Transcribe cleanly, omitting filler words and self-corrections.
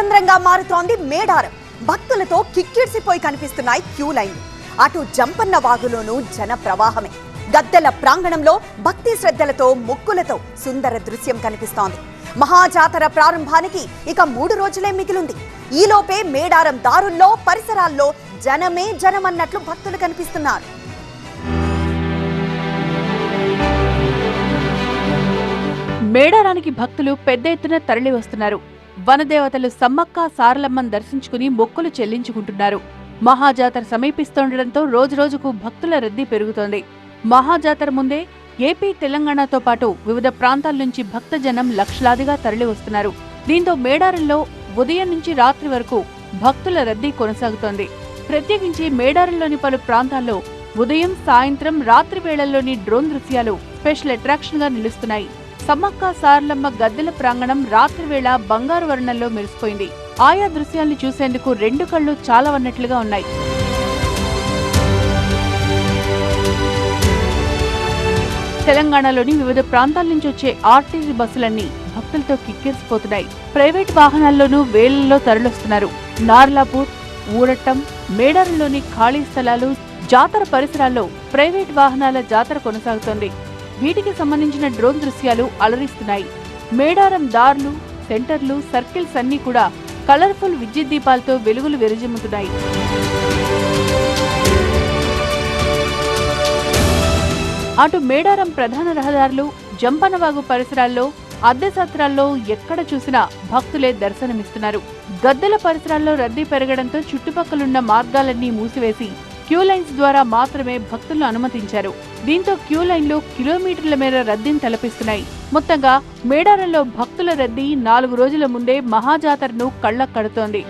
పూర్ణచంద్రంగా మారుతోంది మేడారం. భక్తులతో కిక్కిడ్సిపోయి కనిపిస్తున్నాయి క్యూ లైన్లు. అటు జంపన్న వాగులోనూ జన ప్రవాహమే. గద్దెల ప్రాంగణంలో భక్తి శ్రద్ధలతో మొక్కులతో సుందర దృశ్యం కనిపిస్తోంది. మహాజాతర ప్రారంభానికి ఇక 3 రోజులే మిగిలింది. ఈలోపే మేడారం దారుల్లో పరిసరాల్లో జనమే జనమన్నట్లు భక్తులు కనిపిస్తున్నారు. మేడారానికి భక్తులు పెద్ద ఎత్తున తరలి వస్తున్నారు. వనదేవతలు సమ్మక్క సారలమ్మను దర్శించుకుని మొక్కులు చెల్లించుకుంటున్నారు. మహాజాతర సమీపిస్తుండటంతో రోజురోజుకు భక్తుల రద్దీ పెరుగుతోంది. మహాజాతర ముందే ఏపీ, తెలంగాణతో పాటు వివిధ ప్రాంతాల నుంచి భక్తజనం లక్షలాదిగా తరలి వస్తున్నారు. దీంతో మేడారంలో ఉదయం నుంచి రాత్రి వరకు భక్తుల రద్దీ కొనసాగుతోంది. ప్రత్యేకించి మేడారంలోని పలు ప్రాంతాల్లో ఉదయం, సాయంత్రం, రాత్రి వేళల్లోని డ్రోన్ దృశ్యాలు స్పెషల్ అట్రాక్షన్ గా నిలుస్తున్నాయి. సమ్మక్క సారలమ్మ గద్దెల ప్రాంగణం రాత్రి వేళ బంగారు వర్ణంలో మెరిసిపోయింది. ఆయా దృశ్యాల్ని చూసేందుకు 2 కళ్ళు చాలవన్నట్లుగా ఉన్నాయి. తెలంగాణలోని వివిధ ప్రాంతాల నుంచి వచ్చే ఆర్టీసీ బస్సులన్నీ భక్తులతో కిక్కిరిసిపోతున్నాయి. ప్రైవేట్ వాహనాల్లోనూ వేలల్లో తరలిస్తున్నారు. నార్లాపూర్, ఊరట్టం, మేడారంలోని ఖాళీ స్థలాలు, జాతర పరిసరాల్లో ప్రైవేట్ వాహనాల జాతర కొనసాగుతోంది. వీటికి సంబంధించిన డ్రోన్ దృశ్యాలు అలరిస్తున్నాయి. మేడారం దారులు, సెంటర్లు, సర్కిల్స్ అన్నీ కూడా కలర్ఫుల్ విద్యుత్ దీపాలతో వెలుగులు విరజిమ్ముతున్నాయి. అటు మేడారం ప్రధాన రహదారులు, జంపనవాగు పరిసరాల్లో, అద్దె సత్రాల్లో ఎక్కడ చూసినా భక్తులే దర్శనమిస్తున్నారు. గద్దెల పరిసరాల్లో రద్దీ పెరగడంతో చుట్టుపక్కలున్న మార్గాలన్నీ మూసివేసి క్యూ లైన్స్ ద్వారా మాత్రమే భక్తులను అనుమతించారు. దీంతో క్యూ లైన్లు కిలోమీటర్ల మేర రద్దీని తలపిస్తున్నాయి. మొత్తంగా మేడారంలో భక్తుల రద్దీ 4 రోజుల ముందే మహాజాతరను కళ్లకడుతోంది.